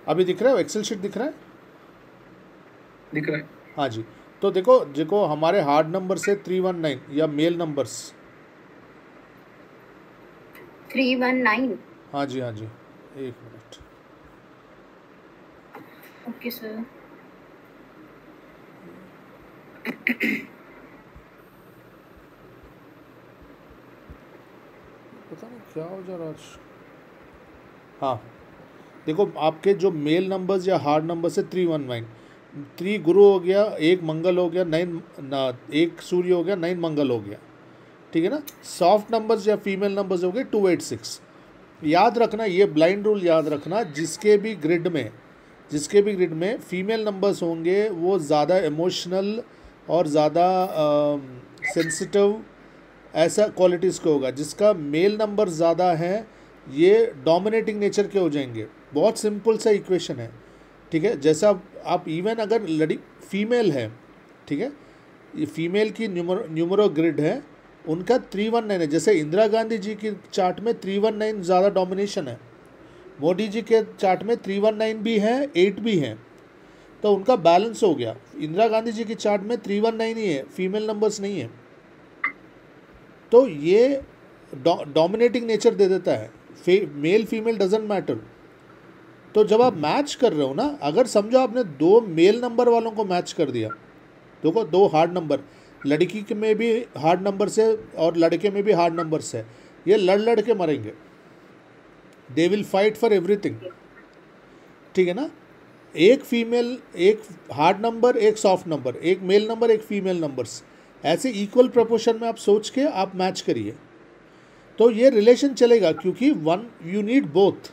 अभी दिख रहा है, एक्सेल शीट दिख रहा है? दिख रहा है। हाँ जी। तो देखो देखो हमारे हार्ड नंबर से 319 या मेल नंबर्स। 319। हाँ जी हाँ जी, एक मिनट। Okay sir. पता नहीं क्या हो जा रहा है आज। हाँ देखो, आपके जो मेल नंबर्स या हार्ड नंबर से 319, 3 गुरु हो गया, 1 मंगल हो गया, 9 ना 1 सूर्य हो गया, 9 मंगल हो गया, ठीक है ना। सॉफ्ट नंबर्स या फीमेल नंबर्स हो गए 286। याद रखना, ये ब्लाइंड रूल याद रखना, जिसके भी ग्रिड में फीमेल नंबर्स होंगे वो ज़्यादा इमोशनल और ज़्यादा सेंसिटिव ऐसा क्वालिटीज़ का होगा। जिसका मेल नंबर ज़्यादा है ये डोमिनेटिंग नेचर के हो जाएंगे। बहुत सिंपल सा इक्वेशन है, ठीक है। जैसा आप इवन अगर लड़ी फीमेल है, ठीक है, ये फीमेल की न्यूमरो ग्रिड है, उनका 319 है। जैसे इंदिरा गांधी जी की चार्ट में 319 ज़्यादा डोमिनेशन है, मोदी जी के चार्ट में 319 भी है, 8 भी हैं, तो उनका बैलेंस हो गया। इंदिरा गांधी जी की चार्ट में 319 ही है, फीमेल नंबर्स नहीं है, तो ये डोमिनेटिंग नेचर दे देता है। Male female doesn't matter. तो जब आप मैच कर रहे हो ना, अगर समझो आपने 2 मेल नंबर वालों को मैच कर दिया, देखो 2 हार्ड नंबर, लड़की के में भी हार्ड नंबर से और लड़के में भी हार्ड नंबर से, ये लड़ के मरेंगे। They will fight for everything, ठीक है ना। एक फीमेल, एक हार्ड नंबर, एक सॉफ्ट नंबर, एक मेल नंबर, एक फीमेल नंबर्स, ऐसे इक्वल प्रोपोर्शन में आप सोच के आप मैच करिए, तो ये रिलेशन चलेगा। क्योंकि वन यू नीड बोथ,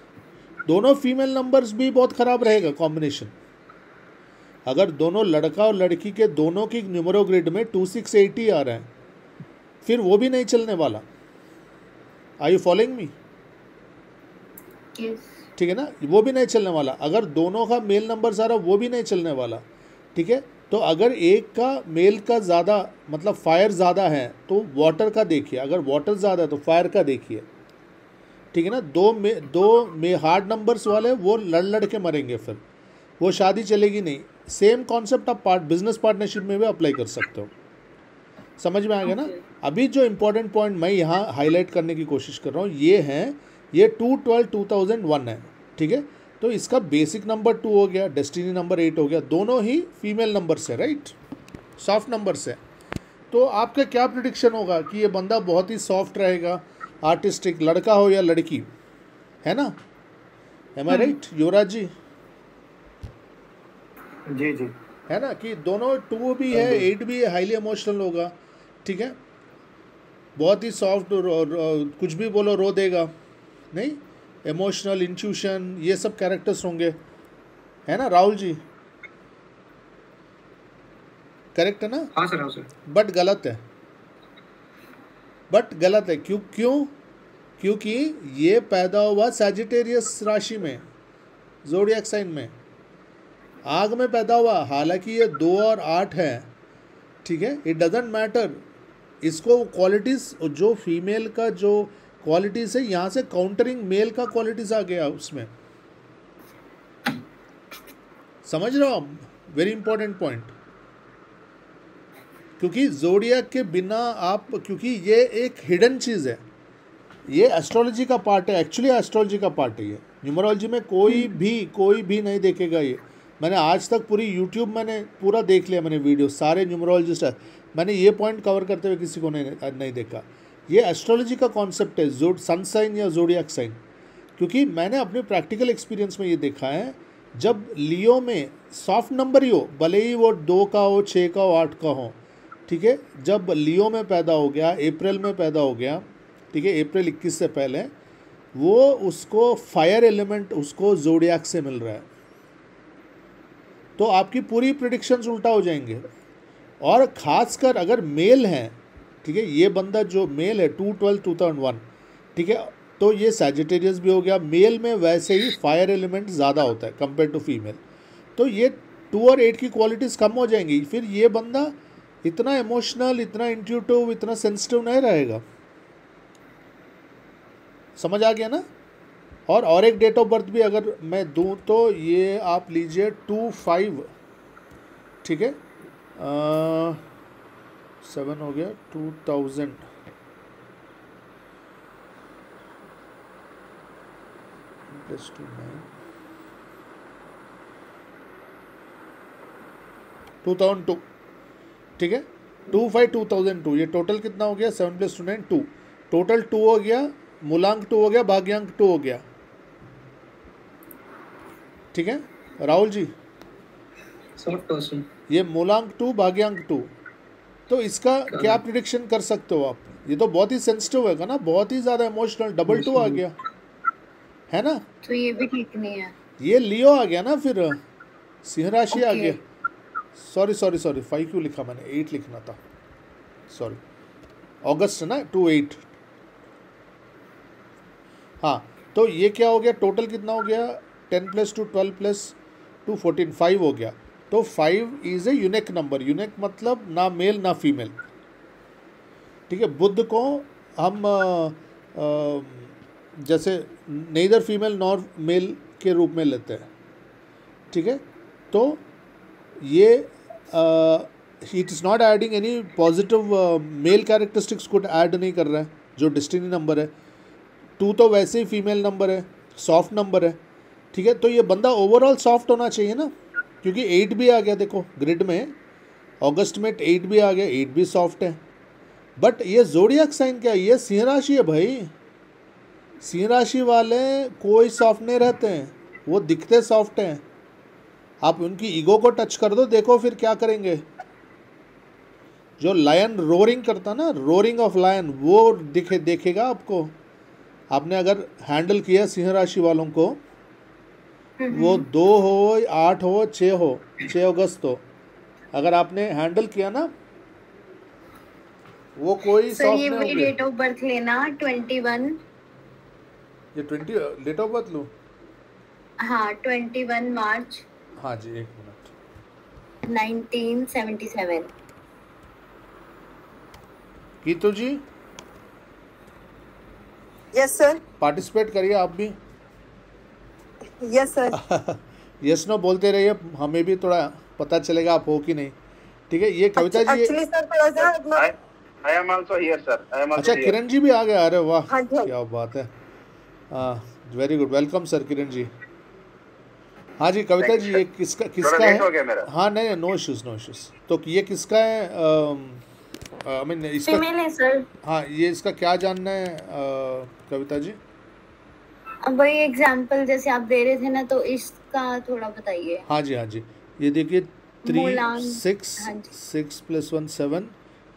दोनों फीमेल नंबर्स भी बहुत ख़राब रहेगा कॉम्बिनेशन। अगर दोनों लड़का और लड़की के दोनों की न्यूमरो ग्रिड में 2680 आ रहा है, फिर वो भी नहीं चलने वाला। Are you following me? Yes. ठीक है ना, वो भी नहीं चलने वाला। अगर दोनों का मेल नंबर ज़्यादा, वो भी नहीं चलने वाला, ठीक है। तो अगर एक का मेल का ज़्यादा मतलब फायर ज़्यादा है तो वाटर का देखिए, अगर वाटर ज़्यादा है तो फायर का देखिए, ठीक है ना। दो में हार्ड नंबर्स वाले वो लड़ के मरेंगे, फिर वो शादी चलेगी नहीं। सेम कॉन्सेप्ट आप बिजनेस पार्टनरशिप में भी अप्लाई कर सकते हो। समझ में आ गया ना। ओके। अभी जो इंपॉर्टेंट पॉइंट मैं यहाँ हाईलाइट करने की कोशिश कर रहा हूँ ये है, ये 2/12/2001 है, ठीक है। तो इसका बेसिक नंबर 2 हो गया, डेस्टिनी नंबर 8 हो गया, दोनों ही फीमेल नंबर से, राइट, सॉफ्ट नंबर से। तो आपका क्या प्रिडिक्शन होगा कि ये बंदा बहुत ही सॉफ्ट रहेगा, आर्टिस्टिक, लड़का हो या लड़की, है ना। एम आई राइट युवराज जी? जी जी। है ना, कि दोनों 2 भी है, 8 भी है, हाईली इमोशनल होगा, ठीक है, बहुत ही सॉफ्ट, कुछ भी बोलो रो देगा नहीं, इमोशनल, इंट्यूशन, ये सब कैरेक्टर्स होंगे, है ना राहुल जी? करेक्ट है ना? हाँ सर, हाँ सर। बट गलत है, क्यों क्यों? क्योंकि ये पैदा हुआ सैजिटेरियस राशि में, ज़ोडिएक साइन में, आग में पैदा हुआ। हालांकि ये 2 और 8 है, ठीक है, इट डजेंट मैटर। इसको क्वालिटीज़ जो फीमेल का जो क्वालिटीज़ है, यहाँ से काउंटरिंग मेल का क्वालिटीज़ आ गया उसमें। समझ रहे हो आप? Very important point. क्योंकि जोडियक के बिना आप, क्योंकि ये एक हिडन चीज़ है, ये एस्ट्रोलॉजी का पार्ट है, एक्चुअली एस्ट्रोलॉजी का पार्ट है ये। न्यूमरोलॉजी में कोई भी नहीं देखेगा ये। मैंने आज तक पूरी यूट्यूब मैंने पूरा देख लिया, मैंने वीडियो सारे न्यूमरोलॉजिस्ट है, मैंने ये पॉइंट कवर करते हुए किसी को नहीं देखा। ये एस्ट्रोलॉजी का कॉन्सेप्ट है, सन साइन या जोडियक साइन। क्योंकि मैंने अपने प्रैक्टिकल एक्सपीरियंस में ये देखा है, जब लियो में सॉफ्ट नंबर ही हो, भले ही वो 2 का हो, 6 का हो, 8 का हो, ठीक है, जब लियो में पैदा हो गया, अप्रैल में पैदा हो गया, ठीक है, अप्रैल 21 से पहले, वो उसको फायर एलिमेंट उसको जोडियक से मिल रहा है, तो आपकी पूरी प्रिडिक्शंस उल्टा हो जाएंगे। और ख़ासकर अगर मेल हैं, ठीक है, ये बंदा जो मेल है 2/12/2001, ठीक है, तो ये सैजिटेरियस भी हो गया। मेल में वैसे ही फायर एलिमेंट ज़्यादा होता है कंपेयर टू फीमेल, तो ये 2 और 8 की क्वालिटीज़ कम हो जाएंगी। फिर ये बंदा इतना इमोशनल, इतना इंट्यूटिव, इतना सेंसिटिव नहीं रहेगा। समझ आ गया ना? और एक डेट ऑफ बर्थ भी अगर मैं दूं तो ये आप लीजिए 25, ठीक है, 7 हो गया 2000 प्लस 2 9 2002, ठीक है, 25 2002, ये टोटल कितना हो गया 7 + 2 9 2, टोटल 2 हो गया, मूलांक 2 हो गया, भाग्यांक 2 हो गया, ठीक है राहुल जी, शॉर्ट क्वेश्चन। ये मूलांक 2 भाग्यांक 2, तो इसका क्या प्रिडिक्शन कर सकते हो आप? ये तो बहुत ही सेंसिटिव है ना, बहुत ही ज़्यादा इमोशनल, डबल 2 आ गया है ना, तो ये भी ठीक नहीं है। ये लियो आ गया ना, फिर सिंह राशि आ Okay. गया। सॉरी 5 क्यों लिखा मैंने, 8 लिखना था, सॉरी, अगस्त ना 2/8। हाँ, तो ये क्या हो गया, टोटल कितना हो गया, 10 + 2 12 + 2 14, 5 हो गया। तो 5 is a unique number, unique मतलब ना मेल ना फीमेल, ठीक है। बुध को हम जैसे नेदर फीमेल नॉर मेल के रूप में लेते हैं, ठीक है। तो ये it is not adding any positive male characteristics को ऐड नहीं कर रहा है, जो डेस्टिनी नंबर है। 2 तो वैसे ही फीमेल नंबर है, सॉफ्ट नंबर है, ठीक है। तो ये बंदा ओवरऑल सॉफ्ट होना चाहिए ना, क्योंकि 8 भी आ गया, देखो ग्रिड में अगस्त में 8 भी आ गया, 8 भी सॉफ्ट है। बट ये जोडियक साइन क्या है, ये सिंह राशि है भाई, सिंह राशि वाले कोई सॉफ्ट नहीं रहते हैं, वो दिखते सॉफ्ट हैं। आप उनकी ईगो को टच कर दो, देखो फिर क्या करेंगे। जो लायन रोरिंग करता ना, रोरिंग ऑफ लायन, वो देखेगा आपको। आपने अगर हैंडल किया सिंह राशि वालों को, वो 2 हो 8 हो 6 हो, 6 अगस्त हो, अगर आपने हैंडल किया ना, वो कोई सर सॉफ्ट ये नहीं वही होंगे। डेट ऑफ बर्थ लेना 21। ये 20 डेट ऑफ बर्थ लो, हाँ 21 मार्च हाँ जी, 1 मिनट। 1977। कीतू जी यस सर। पार्टिसिपेट करिए आप भी। Yes sir. यस नो बोलते रहिए, हमें भी थोड़ा पता चलेगा आप हो कि नहीं, ठीक है। ये कविता जी, एक्चुअली सर थोड़ा सा I am also here, sir. I am also अच्छा here. किरण जी भी आ गए, अरे वाह हाँ जी, हाँ जी। क्या बात है, very good, welcome sir Kiran ji. हाँ जी कविता Thank जी, you, ये sir. किसका थोड़ा किसका लेट हो है? गया मेरा। हाँ नहीं, नो इश्यूज नो इश्यूज। तो ये किसका है, आई मीन इसका, फीमेल है सर। हाँ ये इसका क्या जानना है कविता जी? अब वही एग्जांपल जैसे आप दे रहे थे ना, तो इसका थोड़ा बताइए। हाँ जी हाँ जी, ये देखिए 3 मूलांक, 6 हाँ जी। 6 + 1 7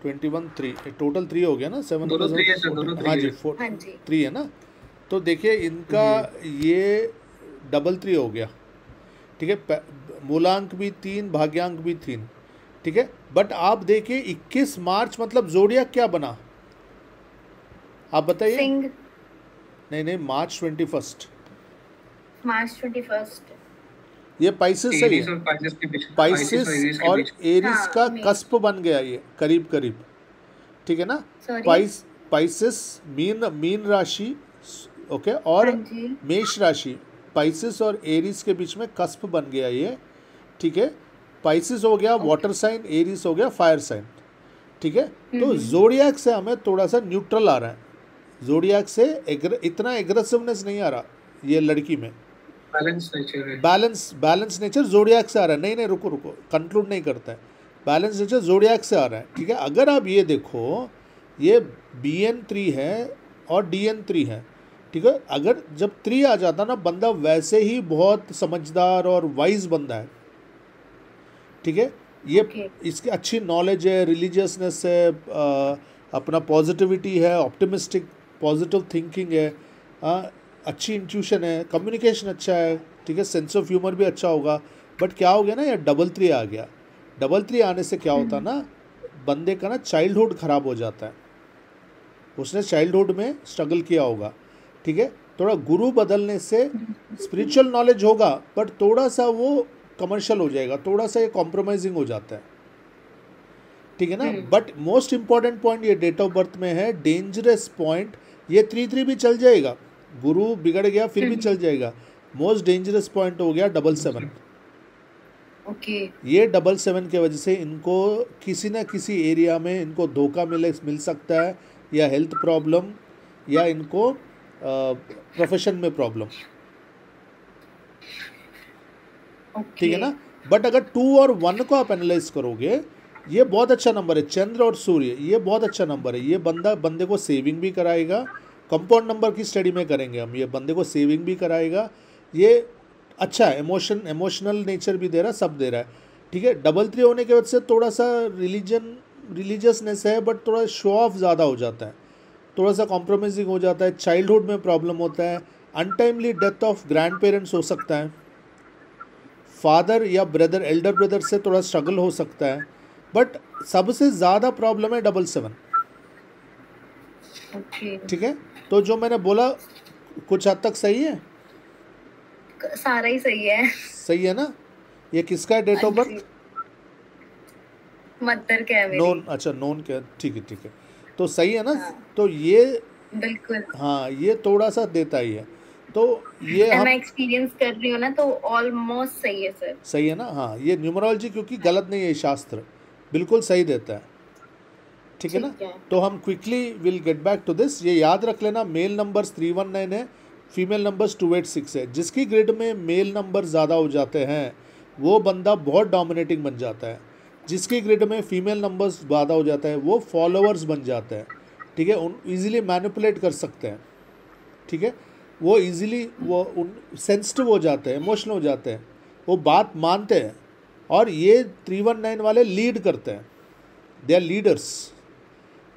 21 3, टोटल 3 हो गया ना, 7 दोनों + 3 है 1 सर, दोनों 14, 3 हाँ है। जी हाँ जी 3 है ना। तो देखिए इनका ये डबल 3 हो गया, ठीक है, मूलांक भी 3, भाग्यांक भी 3, ठीक है। बट आप देखिए 21 मार्च मतलब जोडियक क्या बना, आप बताइए। सिंह, नहीं मार्च 21, मार्च 21। ये पाइसेस सही एरीज है, और पाइसेस के बीच, पाइसेस एरीज के और बीच। एरीज हाँ, का मेष। कस्प बन गया ये करीब करीब, ठीक है ना। सॉरी। पाइसेस मीन राशि, ओके, और हाँ जी। मेष राशि, पाइसेस और एरीज के बीच में कस्प बन गया ये, ठीक है। पाइसेस हो गया वाटर साइन, एरीज हो गया फायर साइन, ठीक है। तो जोडियक से हमें थोड़ा सा न्यूट्रल आ रहा है, जोडियक से इतना एग्रेसिवनेस नहीं आ रहा ये लड़की में, बैलेंस नेचर है। बैलेंस नेचर जोडियक से आ रहा है। नहीं रुको कंक्लूड नहीं करता है, बैलेंस नेचर जोडियक से आ रहा है, ठीक है। अगर आप ये देखो, ये BN3 है और DN3 है, ठीक है। अगर जब 3 आ जाता ना, बंदा वैसे ही बहुत समझदार और वाइज बंदा है, ठीक है। ये Okay. इसकी अच्छी नॉलेज है, रिलीजियसनेस है, अपना पॉजिटिविटी है, ऑप्टिमिस्टिक पॉजिटिव थिंकिंग है, अच्छी इंट्यूशन है, कम्युनिकेशन अच्छा है, ठीक है, सेंस ऑफ ह्यूमर भी अच्छा होगा। बट क्या हो गया ना, ये डबल 3 आ गया। डबल 3 आने से क्या होता ना, बंदे का ना चाइल्डहुड ख़राब हो जाता है, उसने चाइल्डहुड में स्ट्रगल किया होगा, ठीक है। थोड़ा गुरु बदलने से स्पिरिचुअल नॉलेज होगा, बट थोड़ा सा वो कमर्शियल हो जाएगा, थोड़ा सा ये कॉम्प्रोमाइजिंग हो जाता है, ठीक है ना। बट मोस्ट इंपॉर्टेंट पॉइंट ये डेट ऑफ बर्थ में है, डेंजरस पॉइंट, ये 3 3 भी चल जाएगा, गुरु बिगड़ गया फिर भी चल जाएगा। मोस्ट डेंजरस पॉइंट हो गया 77। ओके। ये 77 के वजह से इनको किसी ना किसी एरिया में इनको धोखा मिल सकता है, या हेल्थ प्रॉब्लम, या इनको प्रोफेशन में प्रॉब्लम। ठीक है ना। बट अगर 2 और 1 को आप एनालाइज करोगे, ये बहुत अच्छा नंबर है। चंद्र और सूर्य ये बहुत अच्छा नंबर है। ये बंदे को सेविंग भी कराएगा। कंपाउंड नंबर की स्टडी में करेंगे हम। ये बंदे को सेविंग भी कराएगा। ये अच्छा है, इमोशनल नेचर भी दे रहा है, सब दे रहा है। ठीक है। 3 होने की वजह से थोड़ा सा रिलीजियसनेस है, बट थोड़ा शो ऑफ ज़्यादा हो जाता है, थोड़ा सा कॉम्प्रोमाइजिंग हो जाता है। चाइल्डहुड में प्रॉब्लम होता है। Untimely death of grand parents हो सकता है। फादर या ब्रदर, एल्डर ब्रदर से थोड़ा स्ट्रगल हो सकता है। बट सबसे ज़्यादा प्रॉब्लम है 77। ठीक है। तो जो मैंने बोला कुछ हद तक सही है, सारा ही सही है। सही है ना। ये किसका है डेट ऑफ बर्थ? मदर क्या है मेरी। नोन। अच्छा नोन क्या, ठीक है ठीक है, तो सही है ना। हाँ। तो ये बिल्कुल। हाँ, ये थोड़ा सा देता ही है। तो ये हम मैं एक्सपीरियंस कर रही हूँ ना, तो ऑलमोस्ट सही है सर। सही है ना। हाँ, ये न्यूमरोलॉजी क्योंकि गलत नहीं है, शास्त्र बिल्कुल सही देता है। ठीक है ना। तो हम quickly will get back to this. ये याद रख लेना, मेल नंबर्स 319 है, फीमेल नंबर्स 286 है। जिसकी ग्रिड में मेल नंबर ज़्यादा हो जाते हैं वो बंदा बहुत डोमिनेटिंग बन जाता है। जिसकी ग्रिड में फीमेल नंबर्स ज़्यादा हो जाता है वो फॉलोअर्स बन जाते हैं। ठीक है। उन ईजिली मैनिपुलेट कर सकते हैं। ठीक है। वो ईजिली उन सेंसिटिव हो जाते हैं, इमोशनल हो जाते हैं, वो बात मानते हैं। और ये 319 वाले लीड करते हैं, दे आर लीडर्स।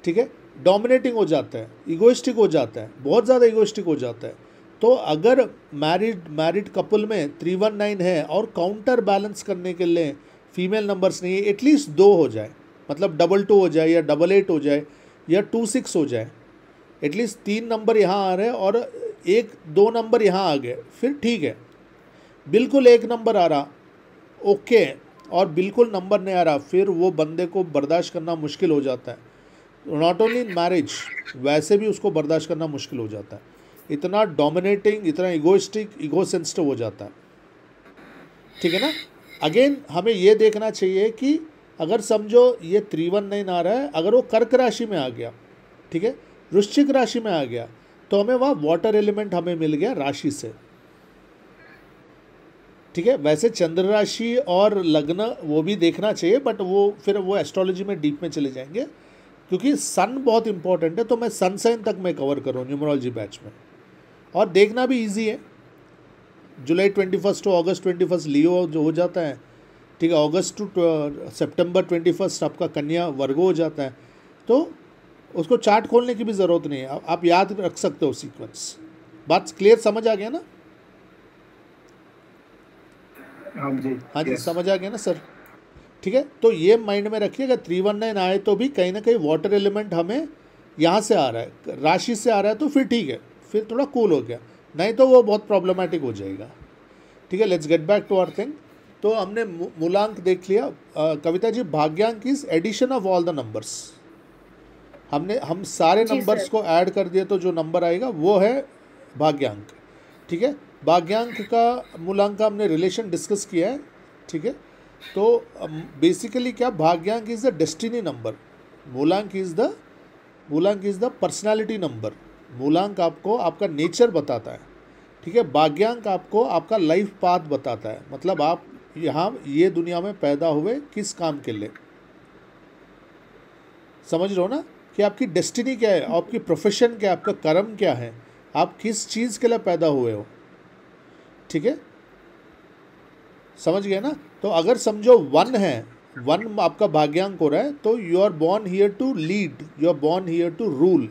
ठीक है। डोमिनेटिंग हो जाता है, इगोइस्टिक हो जाता है, बहुत ज़्यादा इगोइस्टिक हो जाता है। तो अगर मैरिड कपल में 319 है और काउंटर बैलेंस करने के लिए फीमेल नंबर्स नहीं है, एटलीस्ट 2 हो जाए, मतलब 22 हो जाए या 88 हो जाए या 26 हो जाए, एटलीस्ट 3 नंबर यहाँ आ रहे हैं और 1-2 नंबर यहाँ आ गए, फिर ठीक है। बिल्कुल 1 नंबर आ रहा ओके, और बिल्कुल नंबर नहीं आ रहा, फिर वो बंदे को बर्दाश्त करना मुश्किल हो जाता है। नॉट ओनली इन मैरिज, वैसे भी उसको बर्दाश्त करना मुश्किल हो जाता है। इतना डोमिनेटिंग, इतना इगोइस्टिक, ईगो सेंसिटिव हो जाता है। ठीक है ना। अगेन हमें ये देखना चाहिए कि अगर समझो ये 319 आ रहा है, अगर वो कर्क राशि में आ गया, ठीक है, वृश्चिक राशि में आ गया, तो हमें वहाँ वाटर एलिमेंट हमें मिल गया राशि से। ठीक है। वैसे चंद्र राशि और लग्न वो भी देखना चाहिए, बट वो फिर वो एस्ट्रोलॉजी में डीप में चले जाएंगे, क्योंकि सन बहुत इंपॉर्टेंट है। तो मैं सन साइन तक मैं कवर करूँ न्यूमरोलॉजी बैच में, और देखना भी इजी है। जुलाई 21 टू अगस्त 21 लियो जो हो जाता है, ठीक है, अगस्त टू सितंबर 21 आपका कन्या वर्गो हो जाता है। तो उसको चार्ट खोलने की भी ज़रूरत नहीं है, आप याद रख सकते हो सीक्वेंस। बात क्लियर, समझ आ गया ना? हाँ जी, हाँ जी, yes. समझ आ गया ना सर? ठीक है। तो ये माइंड में रखिएगा, 319 आए तो भी कहीं ना कहीं वाटर एलिमेंट हमें यहाँ से आ रहा है, राशि से आ रहा है, तो फिर ठीक है, फिर थोड़ा कूल हो गया, नहीं तो वो बहुत प्रॉब्लमेटिक हो जाएगा। ठीक है। Let's get back to our thing. तो हमने मूलांक देख लिया। कविता जी, भाग्यांक is addition of all the numbers. हम सारे नंबर्स को ऐड कर दिए तो जो नंबर आएगा वो है भाग्यांक। ठीक है। भाग्यांक का मूलांक का हमने रिलेशन डिस्कस किया है। ठीक है। तो बेसिकली क्या, भाग्यांक इज़ द डेस्टिनी नंबर, मूलांक इज़ द पर्सनालिटी नंबर। मूलांक आपको आपका नेचर बताता है। ठीक है। भाग्यांक आपको आपका लाइफ पाथ बताता है, मतलब आप यहाँ ये दुनिया में पैदा हुए किस काम के लिए। समझ रहे हो ना कि आपकी डेस्टिनी क्या है, आपकी प्रोफेशन क्या है, आपका कर्म क्या है, आप किस चीज़ के लिए पैदा हुए हो। ठीक है। समझ गए ना। तो अगर समझो 1 है, 1 आपका भाग्यांक हो रहा है, तो you are born here to lead, you are born here to rule.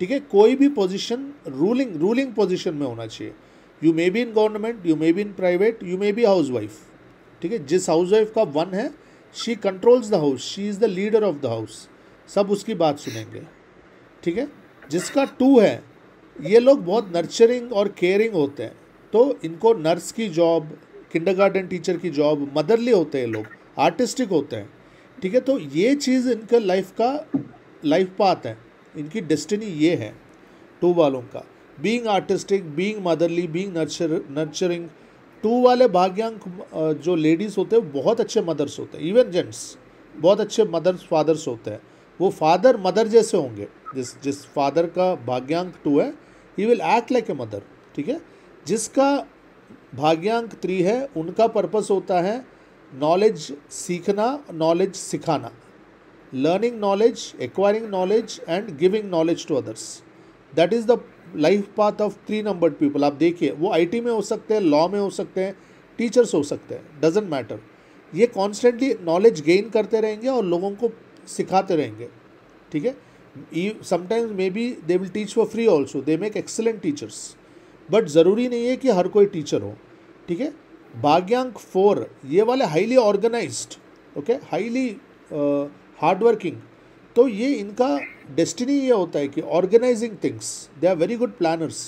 ठीक है। कोई भी पोजीशन रूलिंग पोजीशन में होना चाहिए। You may be in government, you may be in private, you may be house wife. ठीक है। जिस हाउस वाइफ का 1 है, she controls the house, she is the leader of the house, सब उसकी बात सुनेंगे। ठीक है। जिसका 2 है, ये लोग बहुत नर्चरिंग और केयरिंग होते हैं, तो इनको नर्स की जॉब, किंडरगार्टन टीचर की जॉब, मदरली होते हैं लोग, आर्टिस्टिक होते हैं। ठीक है। तो ये चीज़ इनका लाइफ पाथ है, इनकी डेस्टिनी ये है 2 वालों का। Being artistic, being motherly, being nurturing. 2 वाले भाग्यांक जो लेडीज़ होते हैं बहुत अच्छे मदर्स होते हैं, इवन जेंट्स बहुत अच्छे मदर्स फादर्स होते हैं। वो फादर मदर जैसे होंगे। जिस फादर का भाग्यांक 2 है, he will act like a mother, ठीक है। जिसका भाग्यांक 3 है, उनका पर्पस होता है नॉलेज सीखना, नॉलेज सिखाना, learning knowledge, acquiring knowledge and giving knowledge to others. That is the life path of 3 numbered people. आप देखिए, वो आईटी में हो सकते हैं, लॉ में हो सकते हैं, टीचर्स हो सकते हैं, डजेंट मैटर। ये कॉन्स्टेंटली नॉलेज गेन करते रहेंगे और लोगों को सिखाते रहेंगे, ठीक है। Sometimes may be they will teach for free also, they make excellent teachers, but ज़रूरी नहीं है कि हर कोई टीचर हो, ठीक है। भाग्यांक 4 ये वाले highly organized, okay, highly hardworking. तो ये इनका डेस्टिनी ये होता है कि organizing things, they are very good planners,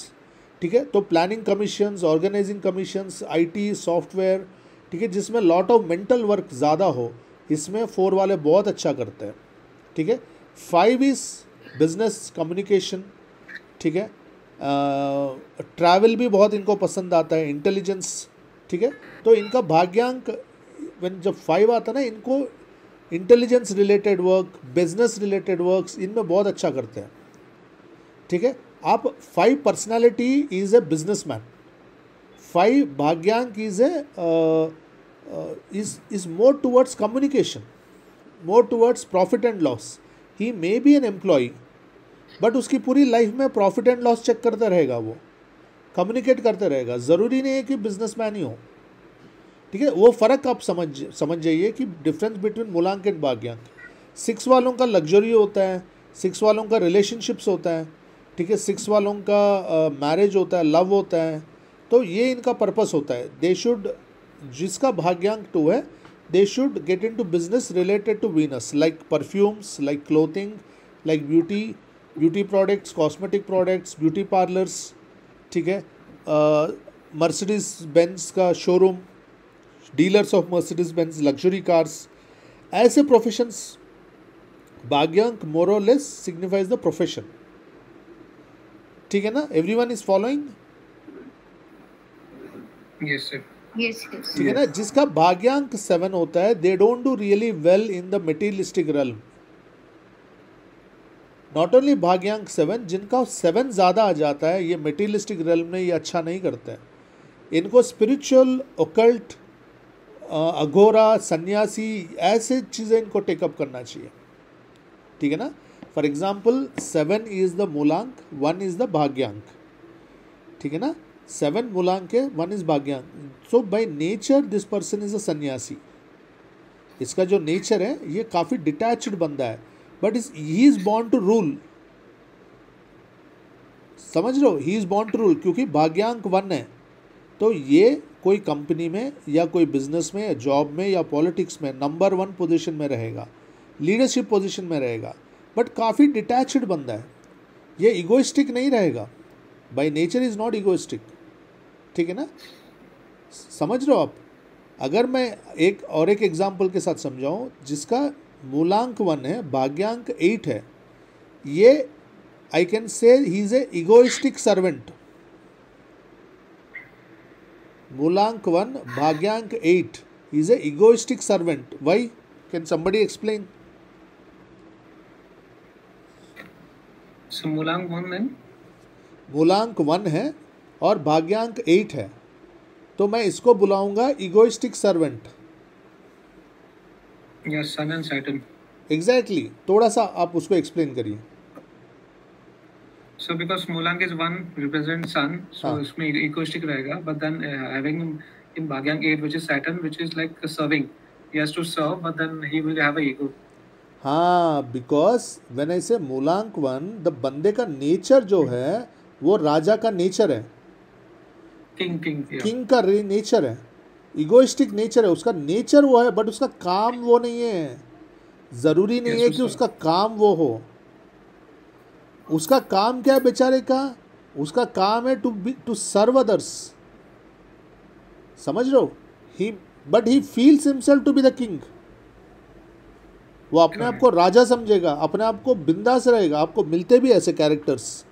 ठीक है। तो planning commissions, organizing commissions, IT software, ठीक है, जिसमें लॉट ऑफ मेंटल वर्क ज़्यादा हो, इसमें 4 वाले बहुत अच्छा करते हैं, ठीक है। 5 इज़ बिजनेस कम्युनिकेशन, ठीक है। ट्रैवल भी बहुत इनको पसंद आता है, इंटेलिजेंस, ठीक है। तो इनका भाग्यांक जब 5 आता है ना, इनको intelligence related work, business related works, इनमें बहुत अच्छा करते हैं, ठीक है। आप 5 personality is a businessman, 5 भाग्यांक is more towards communication, more towards profit and loss. He may be an employee, but उसकी पूरी लाइफ में प्रॉफिट एंड लॉस चेक करता रहेगा, वो कम्युनिकेट करते रहेगा। ज़रूरी नहीं है कि बिजनेसमैन ही हो, ठीक है। वो फ़र्क आप समझ जाइए कि डिफरेंस बिटवीन मूलांक एंड भाग्यांक। 6 वालों का लग्जरी होता है, 6 वालों का रिलेशनशिप्स होता है, ठीक है। 6 वालों का मैरिज होता है, लव होता है। तो ये इनका पर्पस होता है। दे शुड, जिसका भाग्यांक 2 है, they should get into business related to Venus, like perfumes, like clothing, like beauty products, cosmetic products, beauty parlours, ठीक है। मर्सिडीज बेंज का showroom, dealers of Mercedes Benz, luxury cars, ऐसे professions. भाग्यांक more और less signifies the profession, ठीक है ना। Everyone is following? Yes sir. Yes yes. ठीक है ना। जिसका भाग्यांक 7 होता है, they don't do really well in the materialistic realm. Not only भाग्यांक 7, जिनका 7 ज़्यादा आ जाता है, ये मटेरियलिस्टिक रेल्म में ये अच्छा नहीं करते हैं। इनको स्पिरिचुअल, ओकल्ट, अघोरा, सन्यासी, ऐसे चीज़ें इनको टेकअप करना चाहिए, ठीक है ना। फॉर एग्जाम्पल 7 इज़ द मूलांक, 1 इज़ द भाग्यांक, ठीक है ना। 7 मूलांक है, 1 इज़ भाग्यांक। So by nature this person is a सन्यासी। इसका जो नेचर है, ये काफ़ी डिटैच्ड बंदा है, but he is born to rule. समझ रहे हो, he is born to rule, क्योंकि भाग्यांक 1 है। तो ये कोई कंपनी में या कोई बिजनेस में या जॉब में या पॉलिटिक्स में नंबर 1 पोजीशन में रहेगा, लीडरशिप पोजीशन में रहेगा, बट काफ़ी डिटैच्ड बंदा है। ये इगोइस्टिक नहीं रहेगा, by nature is not egoistic, ठीक है ना। समझ रहे हो आप? अगर मैं एक एग्जांपल के साथ समझाऊं, जिसका मूलांक 1 है, भाग्यांक 8 है, ये I can say he is a egoistic servant. मूलांक 1, भाग्यांक 8, he is a egoistic servant. Why? Can somebody explain? So मूलांक 1 है? मूलांक 1 है और भाग्यांक 8 है, तो मैं इसको बुलाऊंगा egoistic servant. Yes, Sun and Saturn. Exactly. थोड़ा सा आप उसको एक्सप्लेन करिए। So because मूलांक is 1 represents Sun, so हाँ। इसमें egoistic रहेगा, but then having in भाग्यांक 8 which is Saturn, which is like serving, he has to serve, but then he will have a ego. हाँ, बिकॉज व्हेन आई से मूलांक 1, the बंदे का nature जो है वो राजा का नेचर है, King, yeah. किंग का नेचर है, इगोइस्टिक नेचर है, उसका नेचर वो है, बट उसका काम वो नहीं है। ज़रूरी नहीं है कि उसका काम वो हो। उसका काम क्या है बेचारे का? उसका काम है टू सर्व अदर्स। समझ रहे हो? But he feels himself to be the king. वो अपने आप को राजा समझेगा, अपने आप को बिंदास रहेगा। आपको मिलते भी ऐसे कैरेक्टर्स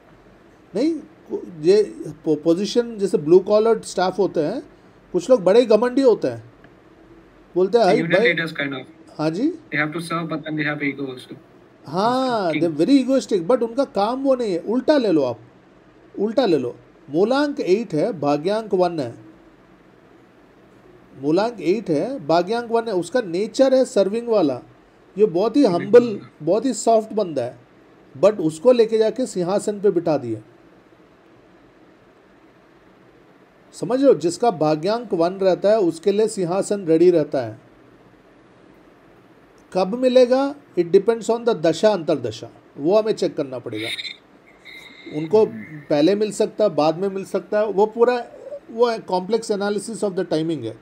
नहीं? ये पोजीशन जैसे ब्लू कॉलर स्टाफ होते हैं, कुछ लोग बड़े घमंडी होते हैं, बोलते हैं Union भाई leaders kind of. हाँ जी, They have to serve, but then they have ego also. हाँ दे वेरी इगोइस्टिक, बट उनका काम वो नहीं है। उल्टा ले लो, आप उल्टा ले लो, मूलांक 8 है, भाग्यांक 1 है, मूलांक 8 है, भाग्यांक 1 है, उसका नेचर है सर्विंग वाला, ये बहुत ही हम्बल, बहुत ही सॉफ्ट बंदा है, बट उसको लेके जाके सिंहासन पे बिठा दिए। समझ रहे हो, जिसका भाग्यांक 1 रहता है उसके लिए सिंहासन रेडी रहता है। कब मिलेगा, इट डिपेंड्स ऑन द दशा अंतरदशा, वो हमें चेक करना पड़ेगा। उनको पहले मिल सकता है, बाद में मिल सकता है, वो पूरा वो complex analysis of the timing है।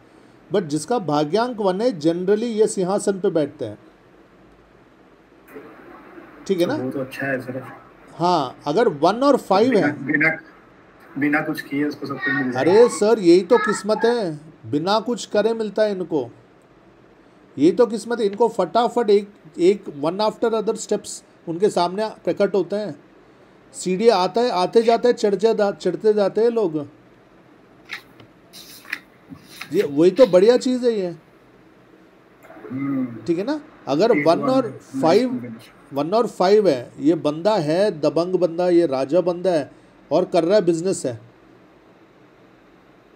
बट जिसका भाग्यांक 1 है, जनरली ये सिंहासन पे बैठते हैं, ठीक है ना। वो तो अच्छा है सर। हाँ, अगर 1 और 5 है, बिना कुछ किए उसको सब कुछ मिल जाएगा। अरे सर यही तो किस्मत है, बिना कुछ करे मिलता है इनको, यही तो किस्मत है। इनको फटाफट एक वन आफ्टर अदर स्टेप्स उनके सामने प्रकट होते हैं। सीढ़ी आता है, आते जाते हैं, चढ़ते जाते हैं लोग, ये वही तो बढ़िया चीज़ है ये, ठीक है ना। अगर 1 और 5 है, ये बंदा है दबंग बंदा, ये राजा बंदा है और कर रहा है बिजनेस है,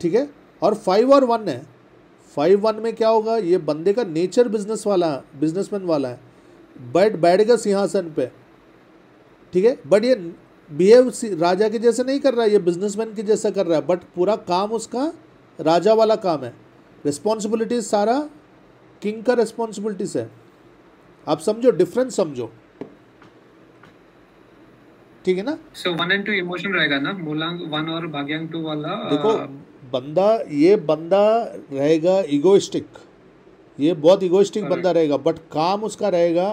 ठीक है। और 5 और 1 है, 5-1 में क्या होगा, ये बंदे का नेचर बिजनेसमैन वाला है, बैठेगा सिंहासन पे, ठीक है। बट ये बिहेव राजा के जैसे नहीं कर रहा है, ये बिजनेसमैन के जैसा कर रहा है, बट पूरा काम उसका राजा वाला काम है। रिस्पॉन्सिबिलिटीज सारा किंग का रिस्पॉन्सिबिलिटीज है। आप समझो, डिफरेंस समझो, ठीक है ना। So 1 and 2 इमोशन रहेगा ना, मूलांक 1 और भाग्यांक 2 वाला। देखो ये बंदा रहेगा इगोइस्टिक, ये बहुत इगोइस्टिक बंदा रहेगा, बट काम उसका रहेगा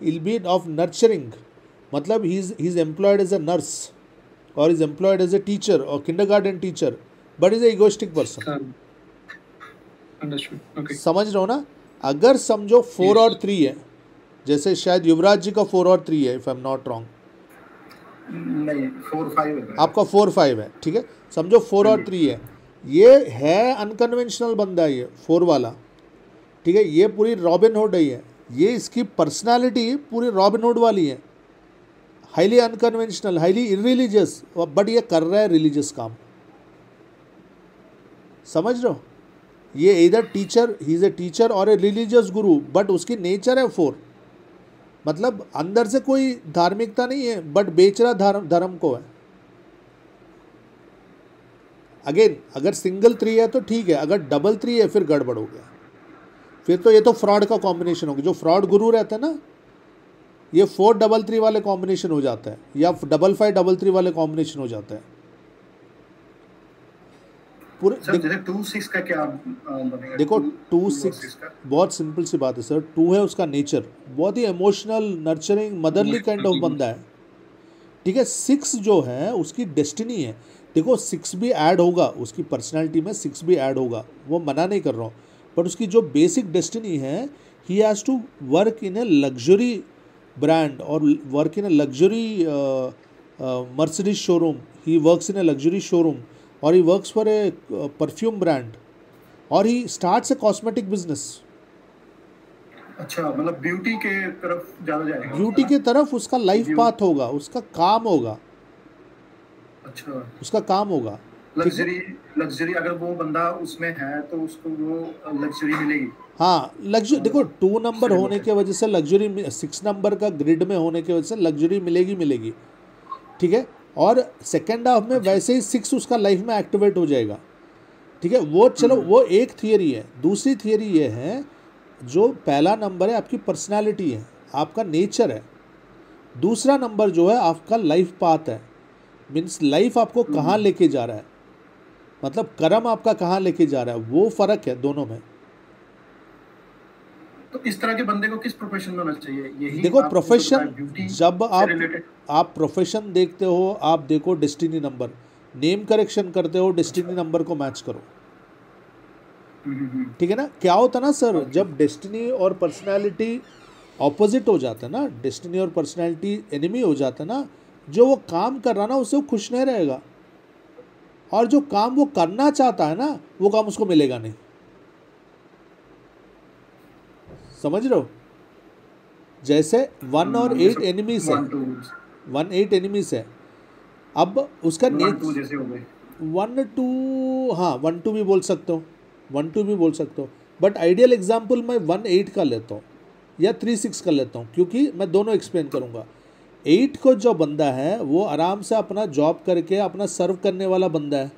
विल बी ऑफ नर्चरिंग, मतलब he is employed as a nurse और is employed as a teacher और kindergarten teacher, but is a egoistic person. समझ रहे हो ना। अगर समझो 4 और 3 है, जैसे शायद युवराज जी का 4 और 3 है, if I am not wrong, नहीं 4-5 है आपका 4-5 है, ठीक है। समझो 4 और 3 है, ये है अनकन्वेंशनल बंदा है, ये 4 वाला, ठीक है। ये पूरी रॉबिन हुड है, ये इसकी पर्सनालिटी पूरी रॉबिन हुड वाली है, हाईली अनकन्वेंशनल, हाईली इररिलीजियस, बट ये कर रहा है रिलीजियस काम। समझ रहे हो, ये इधर teacher, he is a teacher और ए रिलीजियस गुरु, बट उसकी नेचर है 4, मतलब अंदर से कोई धार्मिकता नहीं है, बट बेच रहा धर्म को है। अगेन अगर सिंगल 3 है तो ठीक है, अगर डबल 3 है फिर गड़बड़ हो गया, फिर तो ये तो फ्रॉड का कॉम्बिनेशन होगा। जो फ्रॉड गुरु रहता है ना, ये 4-3-3 वाले कॉम्बिनेशन हो जाता है, या 5-5-3 वाले कॉम्बिनेशन हो जाता है पूरे। सर जैसे 2-6 का क्या बनेगा? देखो 2-6 बहुत सिंपल सी बात है सर। 2 है उसका नेचर, बहुत ही emotional, nurturing, motherly kind of बंदा है, ठीक है। 6 जो है उसकी डेस्टिनी है। देखो 6 भी ऐड होगा उसकी पर्सनालिटी में, 6 भी ऐड होगा, वो मना नहीं कर रहा हूँ, बट उसकी जो बेसिक डेस्टिनी है, he has to work in a luxury brand और work in a luxury Mercedes showroom, he works in a luxury showroom, और he works for a perfume brand, और he starts a cosmetic business. अच्छा, मतलब beauty के तरफ ज़्यादा जाएगा, beauty के तरफ उसका लाइफ पाथ होगा, उसका काम होगा, अच्छा उसका काम होगा। लग्जरी अगर वो बंदा उसमें है तो उसको वो लग्जरी मिलेगी। हाँ लग्जरी, देखो 2 नंबर होने के वजह से लग्जरी, 6 नंबर का ग्रिड में होने की वजह से लग्जरी मिलेगी, ठीक है। और सेकेंड हाफ में वैसे ही 6 उसका लाइफ में एक्टिवेट हो जाएगा, ठीक है। वो चलो वो एक थियरी है। दूसरी थियरी ये है, जो पहला नंबर है आपकी पर्सनालिटी है, आपका नेचर है। दूसरा नंबर जो है आपका लाइफ पाथ है, मीन्स लाइफ आपको कहाँ लेके जा रहा है, मतलब कर्म आपका कहाँ लेके जा रहा है, वो फ़र्क है दोनों में। तो इस तरह के बंदे को किस प्रोफेशन में होना चाहिए? यही देखो आप प्रोफेशन, जब related? आप प्रोफेशन देखते हो, आप देखो डेस्टिनी नंबर, नेम करेक्शन करते हो, डेस्टिनी नंबर को मैच करो, ठीक है ना। क्या होता ना सर, जब डेस्टिनी और पर्सनालिटी ऑपोजिट हो जाता है ना, डेस्टिनी और पर्सनालिटी एनिमी हो जाता है ना, जो वो काम कर रहा ना उससे वो खुश नहीं रहेगा, और जो काम वो करना चाहता है ना, वो काम उसको मिलेगा नहीं। समझ रहे हो? जैसे 1 और 8 एनिमीज है, 1 8 एनिमीज है। अब उसका 1 2 जैसे हो गए, 1 2, हाँ 1 2 भी बोल सकते हो, 1 2 भी बोल सकते हो, बट आइडियल एग्जाम्पल मैं 1 8 का लेता हूँ या 3 6 का लेता हूँ, क्योंकि मैं दोनों एक्सप्लेन करूँगा। 8 को जो बंदा है वो आराम से अपना जॉब करके अपना सर्व करने वाला बंदा है,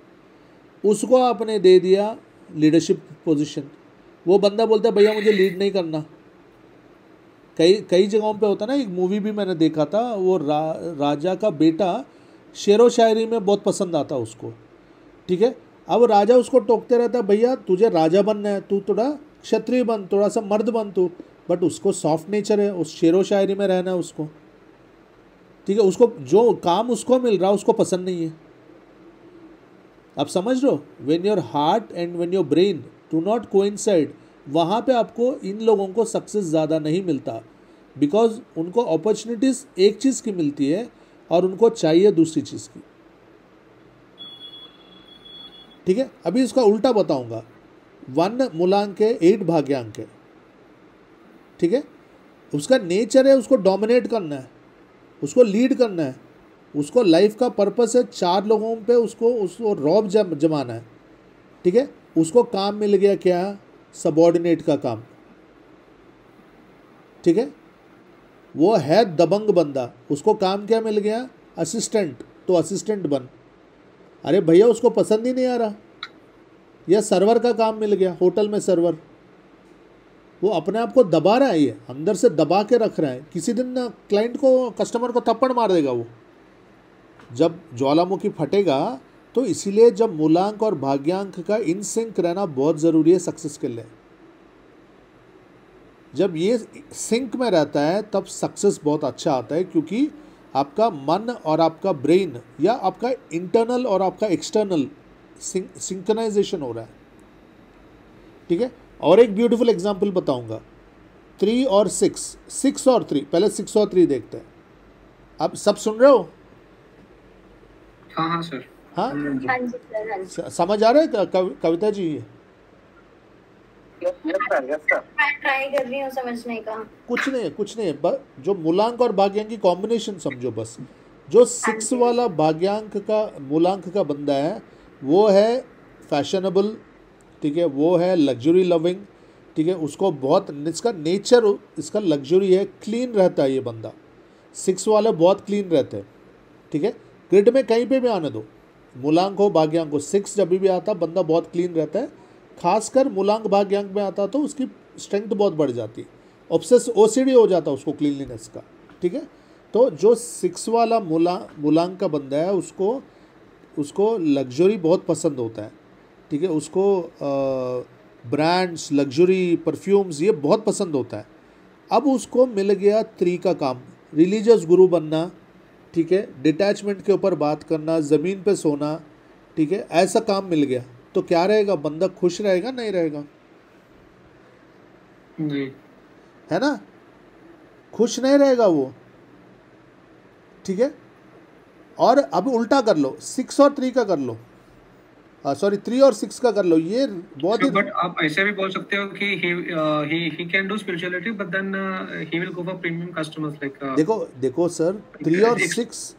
उसको आपने दे दिया लीडरशिप पोजीशन। वो बंदा बोलता है भैया मुझे लीड नहीं करना। कई जगहों पे होता ना, एक मूवी भी मैंने देखा था, वो राजा का बेटा शेरो शायरी में बहुत पसंद आता उसको, ठीक है। अब राजा उसको टोकते रहता है, भैया तुझे राजा बनना है, तू थोड़ा क्षत्रिय बन, थोड़ा सा मर्द बन तू, बट उसको सॉफ्ट नेचर है, उस शेरो शायरी में रहना है उसको, ठीक है। उसको जो काम उसको मिल रहा है उसको पसंद नहीं है। आप समझ रहे हो? When your heart and when your brain do not coincide, वहाँ पे आपको इन लोगों को सक्सेस ज़्यादा नहीं मिलता, बिकॉज उनको अपॉर्चुनिटीज़ एक चीज़ की मिलती है और उनको चाहिए दूसरी चीज़ की, ठीक है। अभी इसका उल्टा बताऊंगा। 1 मूलांक है, 8 भाग्यांक है, ठीक है। उसका नेचर है उसको डोमिनेट करना है, उसको लीड करना है, उसको लाइफ का पर्पस है 4 लोगों पे उसको रौब जमाना है, ठीक है। उसको काम मिल गया क्या? सबॉर्डिनेट का काम, ठीक है। वो है दबंग बंदा, उसको काम क्या मिल गया? असिस्टेंट, तो असिस्टेंट बन। अरे भैया उसको पसंद ही नहीं आ रहा, या सर्वर का काम मिल गया, होटल में सर्वर, वो अपने आप को दबा रहा है, ये अंदर से दबा के रख रहा है। किसी दिन ना क्लाइंट को, कस्टमर को थप्पड़ मार देगा वो, जब ज्वालामुखी फटेगा। तो इसीलिए जब मूलांक और भाग्यांक का इन सिंक रहना बहुत ज़रूरी है सक्सेस के लिए। जब ये सिंक में रहता है तब सक्सेस बहुत अच्छा आता है, क्योंकि आपका मन और आपका ब्रेन या आपका इंटरनल और आपका एक्सटर्नल सिंक्रोनाइजेशन हो रहा है, ठीक है। और एक ब्यूटीफुल एग्जांपल बताऊंगा, 3 और 6, 6 और 3, पहले 6 और 3 देखते हैं। आप सब सुन रहे हो? हाँ हाँ सर। हाँ, हाँ जी सर, हाँ जी। समझ आ रहा है कविता जी? ये यस सर, यस सर। मैं ट्राई कर रही हूँ समझने का। कुछ नहीं है, जो मूलांक और भाग्यांक की कॉम्बिनेशन समझो बस। जो 6 वाला भाग्यांक का मूलांक का बंदा है वो है फैशनेबल, ठीक है, वो है लग्जरी लविंग, ठीक है। उसको बहुत, इसका नेचर इसका लग्जरी है, क्लीन रहता है ये बंदा। 6 वाले बहुत क्लीन रहते हैं, ठीक है। ग्रिड में कहीं पे भी आने दो, मूलांक हो भाग्यांक हो, 6 जब भी आता बंदा बहुत क्लीन रहता है। खासकर मूलांक भाग्यांक में आता तो उसकी स्ट्रेंथ बहुत बढ़ जाती है, OCD हो जाता उसको क्लीनलीनेस का, ठीक है। तो जो 6 वाला मूलांक का बंदा है उसको लग्जरी बहुत पसंद होता है, ठीक है। उसको ब्रांड्स, लग्जरी, परफ्यूम्स ये बहुत पसंद होता है। अब उसको मिल गया 3 का काम, रिलीजियस गुरु बनना, ठीक है, डिटैचमेंट के ऊपर बात करना, ज़मीन पे सोना, ठीक है, ऐसा काम मिल गया। तो क्या रहेगा? बंदा खुश रहेगा? नहीं रहेगा? जी। है ना? खुश नहीं रहेगा वो, ठीक है। और अब उल्टा कर लो, 6 और 3 का कर लो, सॉरी 3 और 6 का कर लो। ये बहुत ही, बट आप ऐसे भी बोल सकते हो कि he can do spirituality but then he will go for premium customers like देखो सर, 3 और 6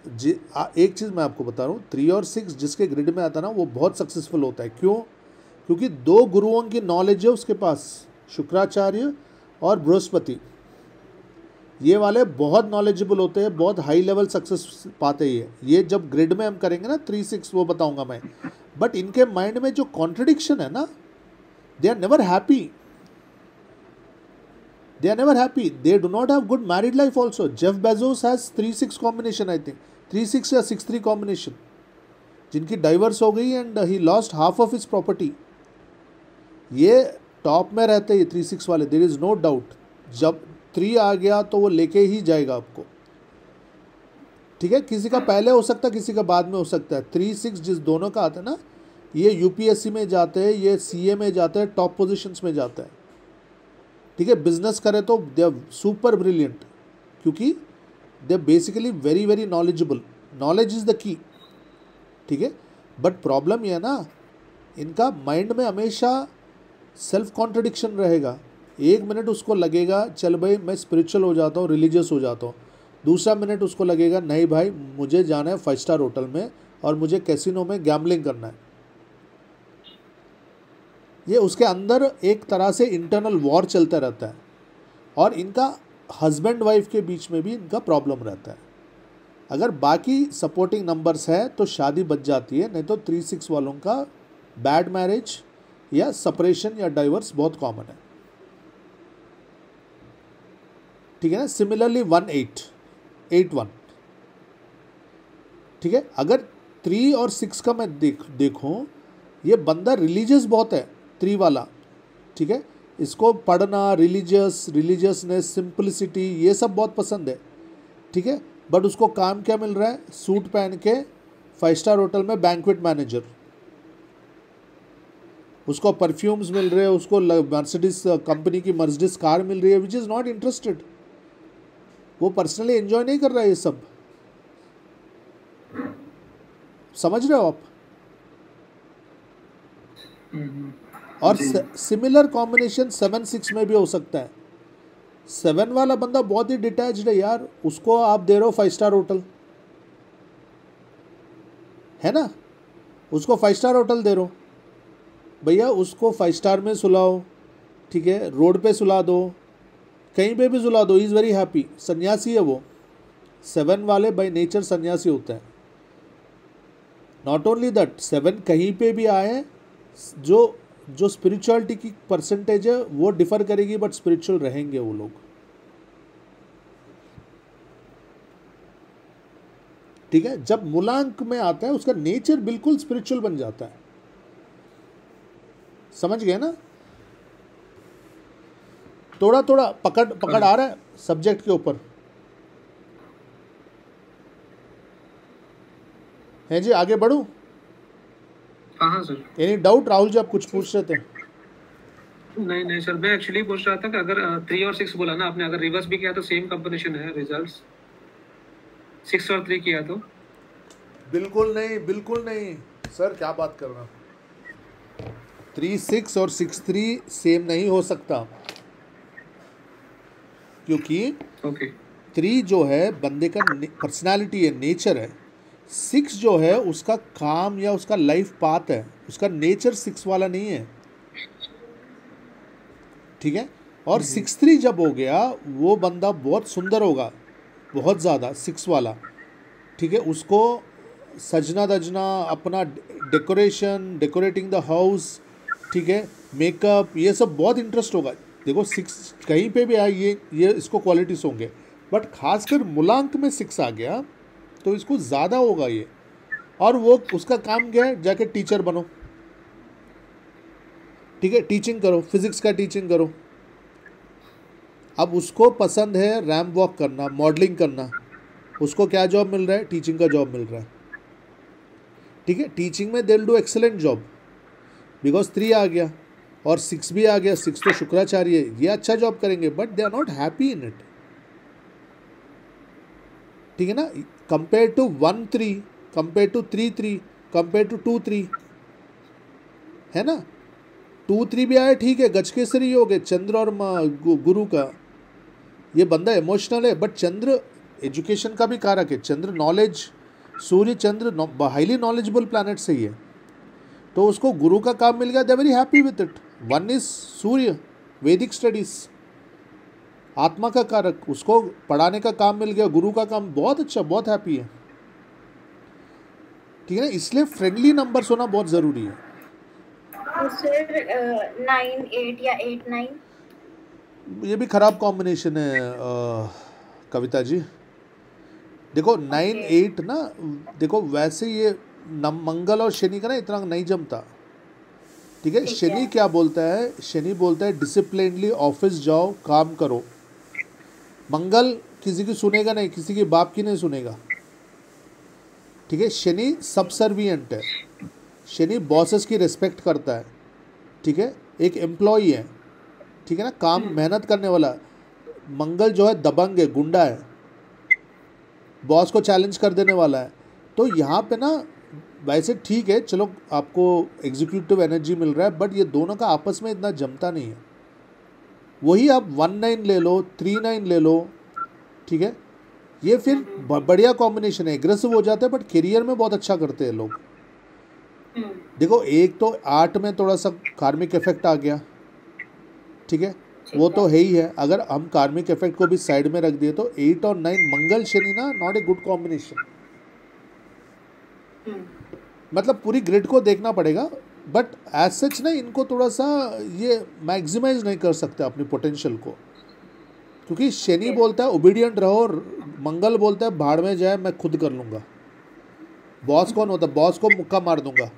एक चीज़ मैं आपको बता रहा हूँ, 3 और 6 जिसके ग्रिड में आता ना वो बहुत सक्सेसफुल होता है। क्यों? क्योंकि 2 गुरुओं की नॉलेज है उसके पास, शुक्राचार्य और बृहस्पति। ये वाले बहुत नॉलेजेबल होते हैं, बहुत हाई लेवल सक्सेस पाते हैं। ये जब ग्रिड में हम करेंगे ना 3 6 वो बताऊंगा मैं। बट इनके माइंड में जो कॉन्ट्रडिक्शन है ना, they are never happy, they do not have good married life also. Jeff Bezos has 3 6 combination, I think 3 6 या 6 3 कॉम्बिनेशन, जिनकी डाइवर्स हो गई and he lost half of his property. ये टॉप में रहते हैं ये 3 6 वाले, देयर इज नो डाउट। जब 3 आ गया तो वो लेके ही जाएगा आपको, ठीक है। किसी का पहले हो सकता है, किसी का बाद में हो सकता है। 3 6 जिस दोनों का आता है ना, ये UPSC में जाते हैं, ये CA में जाते हैं, टॉप पोजीशंस में जाता है, ठीक है। बिजनेस करे तो दे आर सुपर ब्रिलियंट, क्योंकि they are basically very very knowledgeable. Knowledge is the key, ठीक है। बट प्रॉब्लम ये है ना, इनका माइंड में हमेशा सेल्फ कॉन्ट्रडिक्शन रहेगा। एक मिनट उसको लगेगा चल भाई मैं स्पिरिचुअल हो जाता हूँ, रिलीजियस हो जाता हूँ, दूसरा मिनट उसको लगेगा नहीं भाई मुझे जाना है 5 स्टार होटल में और मुझे कैसीनो में गैम्बलिंग करना है। ये उसके अंदर एक तरह से इंटरनल वॉर चलता रहता है और इनका हस्बैंड वाइफ के बीच में भी इनका प्रॉब्लम रहता है। अगर बाकी सपोर्टिंग नंबर्स है तो शादी बच जाती है, नहीं तो 3-6 वालों का बैड मैरिज या सेपरेशन या डाइवर्स बहुत कॉमन है। ठीक है ना। सिमिलरली 1-8-1, ठीक है। अगर 3 और 6 का मैं देखूं, ये बंदा रिलीजियस बहुत है 3 वाला, ठीक है। इसको पढ़ना, रिलीजियसनेस, सिंपलिसिटी ये सब बहुत पसंद है, ठीक है। बट उसको काम क्या मिल रहा है, सूट पहन के 5 स्टार होटल में बैंक्वेट मैनेजर, उसको परफ्यूम्स मिल रहे हैं, उसको मर्सिडीज कंपनी की मर्सिडीज कार मिल रही है, विच इज़ नॉट इंटरेस्टेड। वो पर्सनली एंजॉय नहीं कर रहा है ये सब। समझ रहे हो आप। और सिमिलर कॉम्बिनेशन 7-6 में भी हो सकता है। 7 वाला बंदा बहुत ही डिटैच्ड है यार, उसको आप दे रहे हो 5 स्टार होटल, है ना, उसको 5 स्टार होटल दे रहे हो भैया, उसको 5 स्टार में सुलाओ, ठीक है, रोड पे सुला दो, कहीं पे भी सुला दो, इज़ वेरी हैप्पी। सन्यासी है वो। 7 वाले बाय नेचर सन्यासी होते हैं। नॉट ओनली दैट, 7 कहीं पे भी आए, जो स्पिरिचुअलिटी की परसेंटेज है वो डिफर करेगी, बट स्पिरिचुअल रहेंगे वो लोग। ठीक है। जब मूलांक में आता है उसका नेचर बिल्कुल स्पिरिचुअल बन जाता है। समझ गए ना। थोड़ा थोड़ा पकड़ आ रहा है सब्जेक्ट के ऊपर, है जी। आगे बढ़ूं। हाँ sir. Any doubt Rahul ji, आप कुछ पूछ रहे थे। नहीं सर, मैं एक्चुअली पूछ रहा था कि अगर 3 और 6 बोला ना आपने, अगर रिवर्स भी किया तो सेम कॉम्बिनेशन है रिजल्ट्स, 6 और 3 किया तो? बिल्कुल नहीं सर, क्या बात कर रहा हूँ। 3-6 और 6-3 सेम नहीं हो सकता, क्योंकि 3 जो है बंदे का पर्सनालिटी है, नेचर है। 6 जो है उसका काम या उसका लाइफ पाथ है, उसका नेचर 6 वाला नहीं है, ठीक है। और 6-3 जब हो गया वो बंदा बहुत सुंदर होगा, बहुत ज़्यादा 6 वाला, ठीक है। उसको सजना धजना, अपना डेकोरेटिंग द हाउस, ठीक है, मेकअप, ये सब बहुत इंटरेस्ट होगा। देखो 6 कहीं पे भी आए ये इसको क्वालिटीज़ होंगे, बट खासकर मूलांक में 6 आ गया तो इसको ज़्यादा होगा ये। और वो उसका काम क्या है, जाके टीचर बनो, ठीक है, टीचिंग करो, फिजिक्स का टीचिंग करो। अब उसको पसंद है रैंप वॉक करना, मॉडलिंग करना, उसको क्या जॉब मिल रहा है, टीचिंग का जॉब मिल रहा है, ठीक है। टीचिंग में they will do excellent job, because 3 आ गया और 6 भी आ गया। 6 तो शुक्राचार्य है, ये अच्छा जॉब करेंगे, but they are not happy in it, ठीक है ना। Compare to 1-3, compare to 3-3, compare to 2-3, है ना। 2-3 भी आया, ठीक है, गजकेसरी हो गए, चंद्र और गुरु का। ये बंदा इमोशनल है, बट चंद्र एजुकेशन का भी कारक है। चंद्र knowledge, Surya Chandra highly knowledgeable planet से ही है, तो उसको गुरु का काम मिल गया, they very happy with it. 1 is सूर्य, वैदिक स्टडीज, आत्मा का कारक, उसको पढ़ाने का काम मिल गया, गुरु का काम, बहुत अच्छा, बहुत हैप्पी है, ठीक है ना। इसलिए फ्रेंडली नंबर्स होना बहुत ज़रूरी है। सर 9-8 या 8-9 ये भी खराब कॉम्बिनेशन है कविता जी। देखो 9-8 ना, देखो वैसे ये मंगल और शनि का ना इतना नहीं जमता, ठीक है। शनि क्या बोलता है, शनि बोलता है डिसिप्लिनली ऑफिस जाओ, काम करो। मंगल किसी की सुनेगा नहीं, किसी की बाप की नहीं सुनेगा, ठीक है। शनि सबसर्विएंट है, शनि बॉसेस की रिस्पेक्ट करता है, ठीक है, एक एम्प्लॉई है, ठीक है ना, काम मेहनत करने वाला। मंगल जो है दबंग है, गुंडा है, बॉस को चैलेंज कर देने वाला है। तो यहाँ पे ना वैसे ठीक है, चलो आपको एग्जीक्यूटिव एनर्जी मिल रहा है, बट ये दोनों का आपस में इतना जमता नहीं है। वही आप 1-9 ले लो, 3-9 ले लो, ठीक है, ये फिर बढ़िया कॉम्बिनेशन है, एग्रेसिव हो जाता है बट करियर में बहुत अच्छा करते हैं लोग। देखो एक तो 8 में थोड़ा सा कार्मिक इफेक्ट आ गया, ठीक है, वो तो है ही है। अगर हम कार्मिक इफेक्ट को भी साइड में रख दिए तो 8 और 9 मंगल शनि ना नॉट ए गुड कॉम्बिनेशन। मतलब पूरी ग्रिड को देखना पड़ेगा, बट एज सच ना इनको थोड़ा सा ये मैक्सिमाइज नहीं कर सकते अपनी पोटेंशियल को, क्योंकि शनि बोलता है ओबीडियंट रहो और मंगल बोलता है भाड़ में जाए मैं खुद कर लूँगा। बॉस कौन होता है? बॉस को मुक्का मार दूंगा।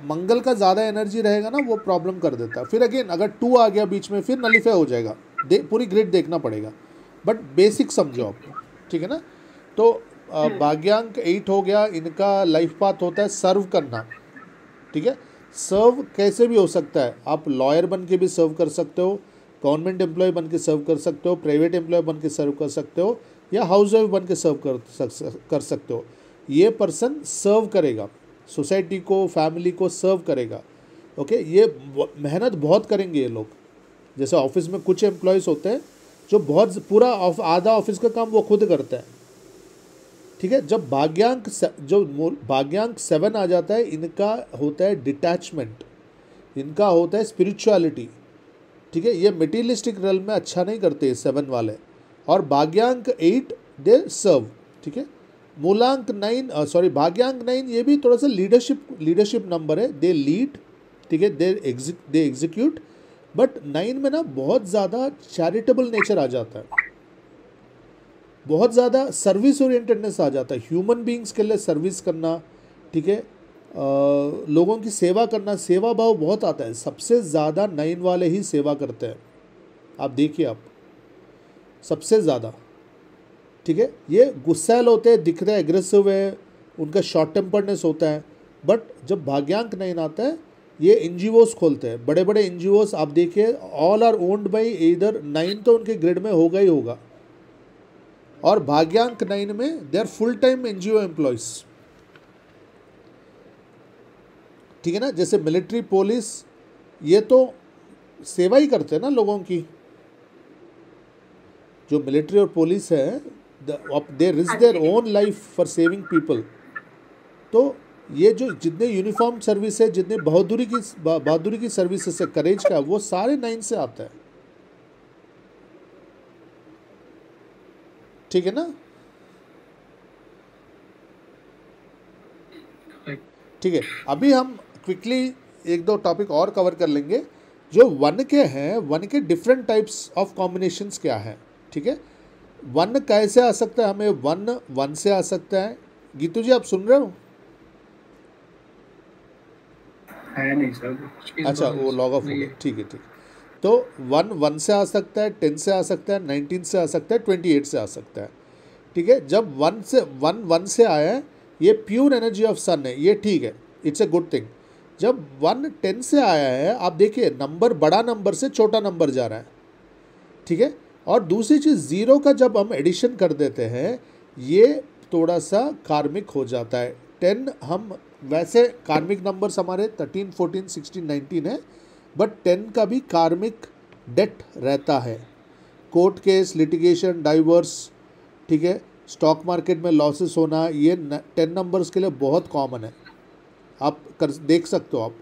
मंगल का ज़्यादा एनर्जी रहेगा ना, वो प्रॉब्लम कर देता है। फिर अगेन अगर 2 आ गया बीच में फिर नलीफाई हो जाएगा। पूरी ग्रिड देखना पड़ेगा, बट बेसिक समझो आप, ठीक है ना। तो भाग्यांक 8 हो गया, इनका लाइफ पाथ होता है सर्व करना, ठीक है। सर्व कैसे भी हो सकता है, आप लॉयर बन के भी सर्व कर सकते हो, गवर्नमेंट एम्प्लॉय बन के सर्व कर सकते हो, प्राइवेट एम्प्लॉय बन के सर्व कर सकते हो, या हाउस वाइफ बन के सर्व कर सकते हो। ये पर्सन सर्व करेगा सोसाइटी को, फैमिली को सर्व करेगा, ओके। ये मेहनत बहुत करेंगे ये लोग। जैसे ऑफिस में कुछ एम्प्लॉयज़ होते हैं जो बहुत पूरा आधा ऑफिस का काम वो खुद करते हैं, ठीक है। जब भाग्यांक 7 आ जाता है, इनका होता है डिटैचमेंट, इनका होता है स्पिरिचुअलिटी, ठीक है। ये मटेरियलिस्टिक रेल में अच्छा नहीं करते 7 वाले। और भाग्यांक 8 दे सर्व, ठीक है। मूलांक 9 भाग्यांक 9 ये भी थोड़ा सा लीडरशिप नंबर है, दे लीड, ठीक है, दे एग्जीक्यूट। बट 9 में ना बहुत ज़्यादा चैरिटेबल नेचर आ जाता है, बहुत ज़्यादा सर्विस ओरिएंटेडनेस आ जाता है, ह्यूमन बींग्स के लिए सर्विस करना, ठीक है, लोगों की सेवा करना, सेवा भाव बहुत आता है। सबसे ज़्यादा 9 वाले ही सेवा करते हैं, आप देखिए आप, सबसे ज़्यादा, ठीक है। ये गुस्सैल होते हैं, दिख रहे एग्रेसिव है, उनका शॉर्ट टेम्पर्डनेस होता है। बट जब भाग्यांक 9 आता है, ये एनजीओस खोलते हैं, बड़े बड़े एनजीओस आप देखिए, all are owned by either 9 तो उनके ग्रिड में होगा ही होगा। और भाग्यांक 9 में they are full time NGO employees, ठीक है ना। जैसे मिलिट्री, पुलिस, ये तो सेवा ही करते हैं ना लोगों की। जो मिलिट्री और पुलिस है, they risk their own life for saving people. तो ये जो जितने यूनिफॉर्म सर्विस है, जितने बहादुरी की सर्विसेज है, करेज का, वो सारे 9 से आता है, ठीक है ना। ठीक है, अभी हम क्विकली 1-2 टॉपिक और कवर कर लेंगे। जो 1 के हैं, 1 के डिफरेंट टाइप्स ऑफ कॉम्बिनेशंस क्या है, ठीक है। 1 कैसे आ सकता है, हमें 1 से आ सकता है। गीतू जी आप सुन रहे हो? है नहीं सर। अच्छा, वो लॉग ऑफ हो गया, ठीक है, ठीक। तो 1 से आ सकता है, 10 से आ सकता है, 19 से आ सकता है, 28 से आ सकता है, ठीक है। जब 1 से आया है, ये प्योर एनर्जी ऑफ सन है, ये ठीक है, इट्स ए गुड थिंग। जब 1 10 से आया है, आप देखिए नंबर बड़ा नंबर से छोटा नंबर जा रहा है, ठीक है। और दूसरी चीज़, 0 का जब हम एडिशन कर देते हैं, ये थोड़ा सा कार्मिक हो जाता है। 10 हम वैसे कार्मिक नंबर्स हमारे 13, 14, 16, 19 है, बट 10 का भी कार्मिक डेट रहता है। कोर्ट केस, लिटिगेशन, डाइवर्स, ठीक है, स्टॉक मार्केट में लॉसेस होना, ये 10 नंबर्स के लिए बहुत कॉमन है। आप देख सकते हो आप,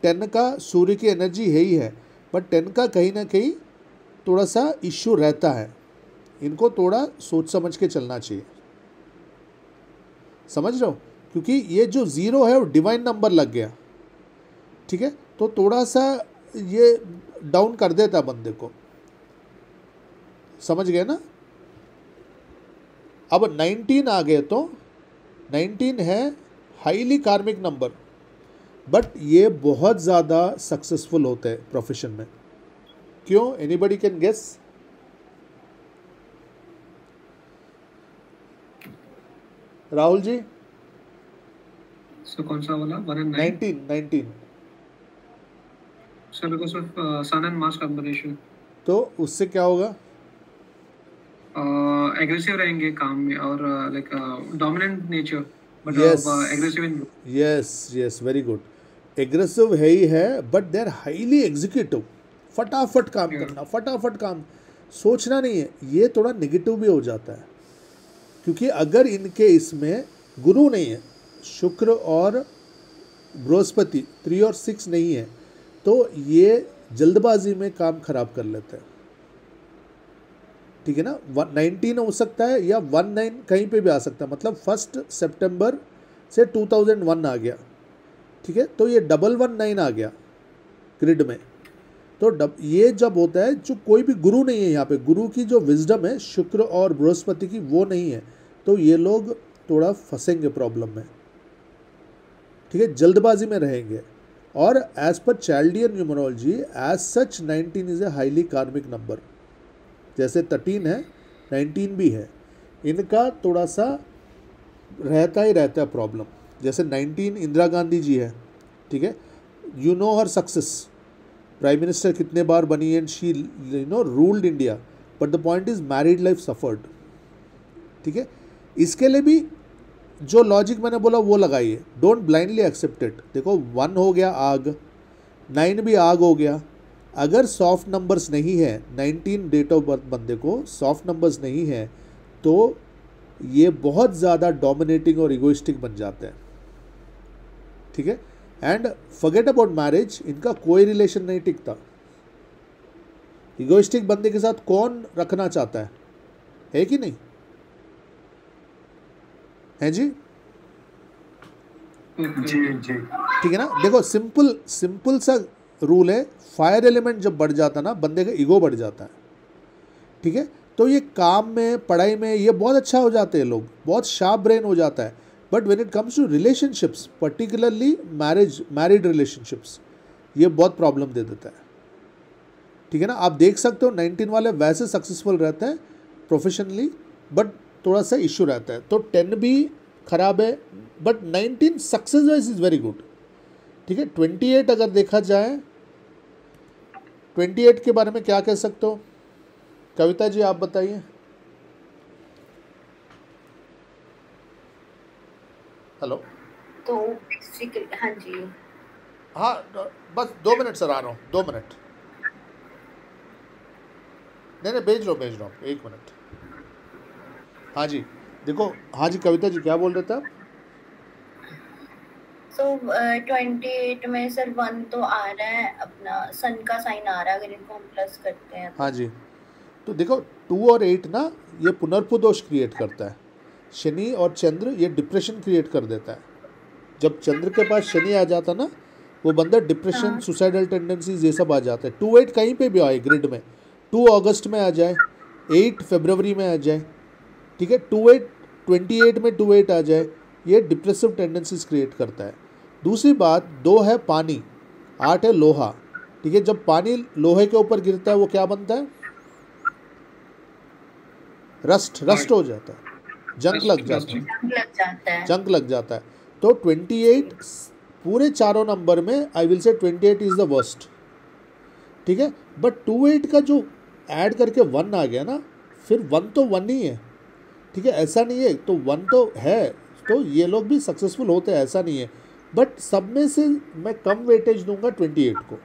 10 का सूर्य की एनर्जी है ही है, बट 10 का कहीं ना कहीं थोड़ा सा इश्यू रहता है। इनको थोड़ा सोच समझ के चलना चाहिए, समझ रहे हो, क्योंकि ये जो 0 है वो डिवाइन नंबर लग गया, ठीक है। तो थोड़ा सा ये डाउन कर देता बंदे को, समझ गए ना। अब 19 आ गए, तो 19 है हाईली कार्मिक नंबर, बट ये बहुत ज़्यादा सक्सेसफुल होते हैं प्रोफेशन में। क्यों? Anybody can guess? Rahul ji? Sir कौन सा वाला? 1 and 9? 19 sir because of sun and Mars combination. तो उससे क्या होगा? एग्रेसिव रहेंगे काम में और like dominant nature but Yes. Aggressive in yes very good. Aggressive है ही है, but they are highly executive. फटाफट काम करना, फटाफट काम, सोचना नहीं है. ये थोड़ा नेगेटिव भी हो जाता है, क्योंकि अगर इनके इसमें गुरु नहीं है, शुक्र और बृहस्पति 3 और 6 नहीं है, तो ये जल्दबाजी में काम खराब कर लेते हैं. ठीक है ना. 19 हो सकता है या 19 कहीं पे भी आ सकता है. मतलब 1 सितंबर से 2001 आ गया. ठीक है, तो ये 119 आ गया ग्रिड में. तो ये जब होता है, जो कोई भी गुरु नहीं है यहाँ पे, गुरु की जो विजडम है शुक्र और बृहस्पति की, वो नहीं है, तो ये लोग थोड़ा फंसेंगे प्रॉब्लम में. ठीक है, जल्दबाजी में रहेंगे. और as per Chaldean numerology as such 19 is a highly karmic number. जैसे 13 है, 19 भी है. इनका थोड़ा सा रहता ही रहता है प्रॉब्लम. जैसे 19 इंदिरा गांधी जी है. ठीक है, you know her success, prime minister कितने बार बनी and she ruled India, but the point is married life suffered. ठीक है, इसके लिए भी जो लॉजिक मैंने बोला वो लगाइए. Don't blindly accept it. देखो 1 हो गया आग, 9 भी आग हो गया. अगर सॉफ्ट नंबर्स नहीं है, 19 डेट ऑफ बर्थ बंदे को सॉफ्ट नंबर्स नहीं है, तो ये बहुत ज़्यादा डोमिनेटिंग और इगोइस्टिक बन जाते हैं. ठीक है, एंड फॉरगेट अबाउट मैरिज, इनका कोई रिलेशन नहीं टिकता. इगोइस्टिक बंदे के साथ कौन रखना चाहता है कि नहीं, है जी? जी. ठीक है ना. देखो सिंपल सा रूल है. फायर एलिमेंट जब बढ़ जाता ना, बंदे का ईगो बढ़ जाता है. ठीक है, तो ये काम में, पढ़ाई में ये बहुत अच्छा हो जाते हैं लोग, बहुत शार्प ब्रेन हो जाता है. But when it comes to relationships, particularly married relationships, ये बहुत प्रॉब्लम दे देता है. ठीक है ना. आप देख सकते हो 19 वाले वैसे सक्सेसफुल रहते हैं प्रोफेशनली, बट थोड़ा सा इशू रहता है. तो 10 भी खराब है, but 19 success wise is very good. ठीक है, 28 अगर देखा जाए, 28 के बारे में क्या कह सकते हो कविता जी, आप बताइए. हेलो. तो basically, हाँ जी, हाँ, बस 2 मिनट सर, आ रहा हूँ, 2 मिनट. नहीं भेज लो 1 मिनट. हाँ जी, देखो. हाँ जी कविता जी, क्या बोल रहे थे आप? तो 28 में सर 1 तो आ रहा है, अपना सन का साइन आ रहा है, अगर इनको हम प्लस करते हैं. हाँ जी, तो देखो 2 और 8 ना, ये पुनर्पु दोष क्रिएट करता है. शनि और चंद्र ये डिप्रेशन क्रिएट कर देता है. जब चंद्र के पास शनि आ जाता ना, वो बंदा डिप्रेशन, सुसाइडल टेंडेंसीज, ये सब आ जाता है. 2-8 कहीं पे भी आए ग्रिड में, 2 अगस्त में आ जाए, 8 फरवरी में आ जाए. ठीक है, 28 में 28 आ जाए, ये डिप्रेसिव टेंडेंसीज क्रिएट करता है. दूसरी बात, 2 है पानी, 8 है लोहा. ठीक है, जब पानी लोहे के ऊपर गिरता है वो क्या बनता है? रस्ट हो जाता है, जंग लग जाता है. तो 28 पूरे चारों नंबर में I will say 28 is the worst. ठीक है, बट 28 का जो ऐड करके 1 आ गया ना, फिर 1 तो 1 ही है. ठीक है, ऐसा नहीं है, तो 1 तो है, तो ये लोग भी सक्सेसफुल होते हैं, ऐसा नहीं है. बट सब में से मैं कम वेटेज दूंगा 28 को.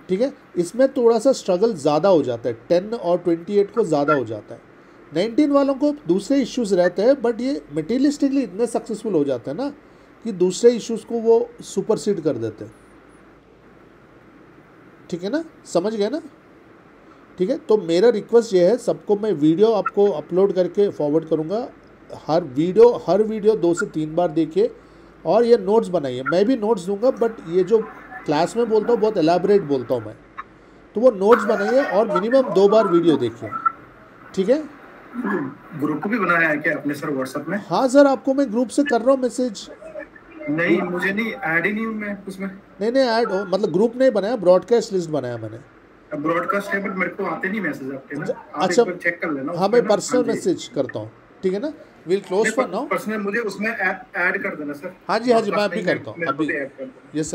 ठीक है, इसमें थोड़ा सा स्ट्रगल ज़्यादा हो जाता है, 10 और 28 को ज़्यादा हो जाता है. 19 वालों को दूसरे इश्यूज रहते हैं, बट ये मटेरियलिस्टिकली इतने सक्सेसफुल हो जाते हैं ना कि दूसरे इश्यूज को वो सुपरसीड कर देते हैं. ठीक है ना, समझ गए ना? ठीक है, तो मेरा रिक्वेस्ट ये है सबको, मैं वीडियो आपको अपलोड करके फॉरवर्ड करूँगा. हर वीडियो 2 से 3 बार देखिए और ये नोट्स बनाइए. मैं भी नोट्स दूंगा, बट ये जो क्लास में बोलता हूँ बहुत एलाबरेट बोलता हूँ मैं, तो वो नोट्स बनाइए और मिनिमम 2 बार वीडियो देखिए. ठीक है, ग्रुप भी बनाया है क्या आपने सर व्हाट्सएप में? हाँ सर, आपको मैं ग्रुप से कर रहा हूँ मैसेज. नहीं, मुझे नहीं, ऐड ही नहीं हूँ मैं उसमें. नहीं ऐड हो, मतलब ग्रुप नहीं बनाया, ब्रॉडकास्ट लिस्ट बनाया मैंने. ब्रॉडकास्ट है, बट मेरे को आते नहीं मैसेज आपके ना. आप अच्छा, एक बार चेक कर लेना. हाँ, मैं पर्सनल मैसेज करता हूँ. ठीक है ना, will close for now. Personal मुझे उसमें ऐड कर देना सर. हाँ जी, मैं अभी करता हूँ, अभी. Yes sir.